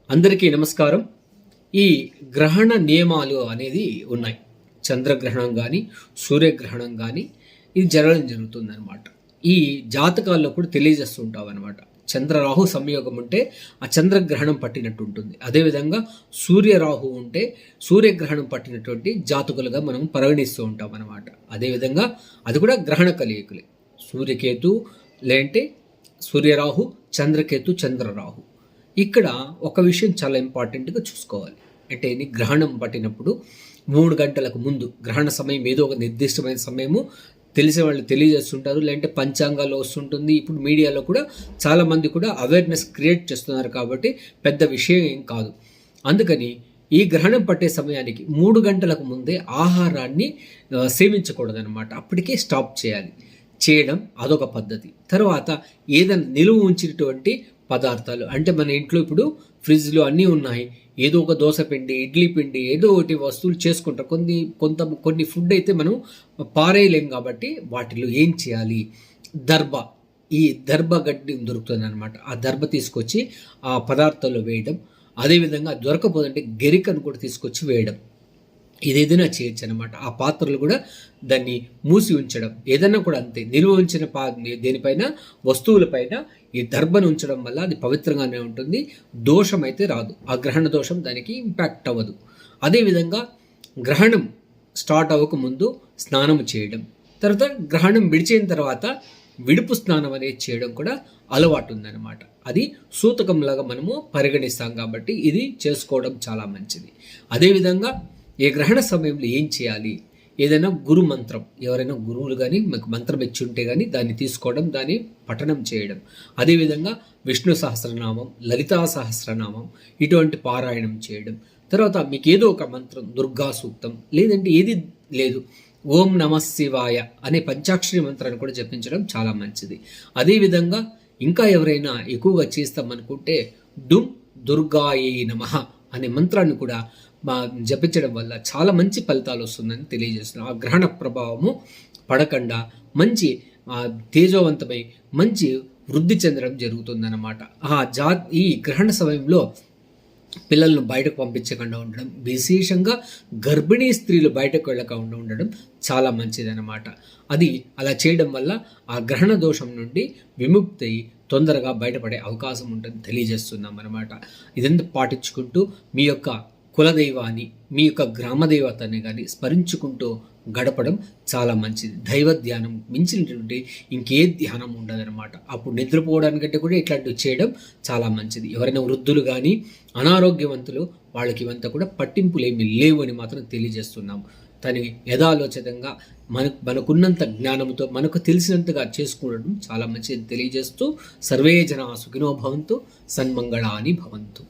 అందరికీ నమస్కారం. ఈ గ్రహణ నియమాలు అనేది ఉన్నాయి. చంద్రగ్రహణం కానీ సూర్యగ్రహణం కానీ ఇది జరగడం జరుగుతుందన్నమాట. ఈ జాతకాల్లో కూడా తెలియజేస్తుంటాం అనమాట. చంద్రరాహు సంయోగం ఉంటే ఆ చంద్రగ్రహణం పట్టినట్టు ఉంటుంది. అదేవిధంగా సూర్యరాహు ఉంటే సూర్యగ్రహణం పట్టినటువంటి జాతకులుగా మనం పరిగణిస్తూ ఉంటాం అనమాట. అదేవిధంగా అది కూడా గ్రహణ కలియకులే. సూర్యకేతు లేంటే సూర్యరాహు, చంద్రకేతు, చంద్రరాహు. ఇక్కడ ఒక విషయం చాలా ఇంపార్టెంట్గా చూసుకోవాలి. అంటే గ్రహణం పట్టినప్పుడు 3 గంటలకు ముందు గ్రహణ సమయం ఏదో ఒక నిర్దిష్టమైన సమయము తెలిసే వాళ్ళు తెలియజేస్తుంటారు, లేదంటే పంచాంగాల్లో వస్తుంటుంది. ఇప్పుడు మీడియాలో కూడా చాలామంది కూడా అవేర్నెస్ క్రియేట్ చేస్తున్నారు కాబట్టి పెద్ద విషయం ఏం కాదు. అందుకని ఈ గ్రహణం పట్టే సమయానికి 3 గంటలకు ముందే ఆహారాన్ని సేవించకూడదనమాట. అప్పటికే స్టాప్ చేయాలి. చేయడం అదొక పద్ధతి. తర్వాత ఏదైనా నిలువ ఉంచినటువంటి పదార్థాలు అంటే మన ఇంట్లో ఇప్పుడు ఫ్రిడ్జ్లో అన్నీ ఉన్నాయి. ఏదో ఒక దోశ పిండి, ఇడ్లీ పిండి, ఏదో ఒకటి వస్తువులు చేసుకుంటాం. కొన్ని ఫుడ్ అయితే మనం పారేయలేం కాబట్టి వాటిలో ఏం చేయాలి? ఈ దర్భ గడ్డి దొరుకుతుంది అనమాట. ఆ దర్భ తీసుకొచ్చి ఆ పదార్థాల్లో వేయడం. అదేవిధంగా దొరకపోదంటే గెరికను కూడా తీసుకొచ్చి వేయడం. ఇదేదైనా చేయొచ్చు అనమాట. ఆ పాత్రలు కూడా దాన్ని మూసి ఉంచడం, ఏదైనా కూడా అంతే. నిలువ ఉంచిన దేనిపైన వస్తువులపైన ఈ దర్భను ఉంచడం వల్ల అది పవిత్రంగానే ఉంటుంది. దోషం అయితే రాదు. ఆ గ్రహణ దోషం దానికి ఇంపాక్ట్ అవ్వదు. అదేవిధంగా గ్రహణం స్టార్ట్ అవ్వకముందు స్నానం చేయడం, తర్వాత గ్రహణం విడిచిన తర్వాత విడుపు స్నానం అనేది చేయడం కూడా అలవాటు ఉందన్నమాట. అది సూతకంలాగా మనము పరిగణిస్తాం కాబట్టి ఇది చేసుకోవడం చాలా మంచిది. అదేవిధంగా ఈ గ్రహణ సమయంలో ఏం చేయాలి? ఏదైనా గురు మంత్రం, ఎవరైనా గురువులు కానీ మీకు మంత్రం ఇచ్చి ఉంటే కానీ దాన్ని తీసుకోవడం, దాన్ని పఠనం చేయడం. అదేవిధంగా విష్ణు సహస్రనామం, లలితా సహస్రనామం ఇటువంటి పారాయణం చేయడం. తర్వాత మీకు ఏదో ఒక మంత్రం, దుర్గా సూక్తం, లేదంటే ఏది లేదు ఓం నమ శివాయ అనే పంచాక్షరి మంత్రాన్ని కూడా జపించడం చాలా మంచిది. అదేవిధంగా ఇంకా ఎవరైనా ఎక్కువగా చేస్తామనుకుంటే డుమ్ దుర్గాయే నమః అనే మంత్రాన్ని కూడా జపించడం వల్ల చాలా మంచి ఫలితాలు వస్తుందని తెలియజేస్తున్నాం. ఆ గ్రహణ ప్రభావము పడకుండా మంచి తేజోవంతమై మంచి వృద్ధి చెందడం జరుగుతుందన్నమాట. ఈ గ్రహణ సమయంలో పిల్లలను బయటకు పంపించకుండా ఉండడం, విశేషంగా గర్భిణీ స్త్రీలు బయటకు వెళ్ళకుండా ఉండడం చాలా మంచిదన్నమాట. అది అలా చేయడం వల్ల ఆ గ్రహణ దోషం నుండి విముక్తి తొందరగా బయటపడే అవకాశం ఉంటుంది తెలియజేస్తున్నాం అన్నమాట. ఇదంతా పాటించుకుంటూ మీ యొక్క కులదైవాన్ని, మీ యొక్క గ్రామదేవతని కానీ స్మరించుకుంటూ గడపడం చాలా మంచిది. దైవ ధ్యానం మించినటువంటి ఇంకే ధ్యానం ఉండదన్నమాట. అప్పుడు నిద్రపోవడానికంటే కూడా ఇట్లాంటివి చేయడం చాలా మంచిది. ఎవరైనా వృద్ధులు కానీ అనారోగ్యవంతులు వాళ్ళకి ఇవంతా కూడా పట్టింపులు ఏమి లేవు అని మాత్రం తెలియజేస్తున్నాము. తను యథాలోచితంగా మనకున్నంత జ్ఞానంతో మనకు తెలిసినంతగా చేసుకోవడం చాలా మంచిది తెలియజేస్తూ సర్వే జనా సుఖినో భవంతు, సన్మంగళాని భవంతు.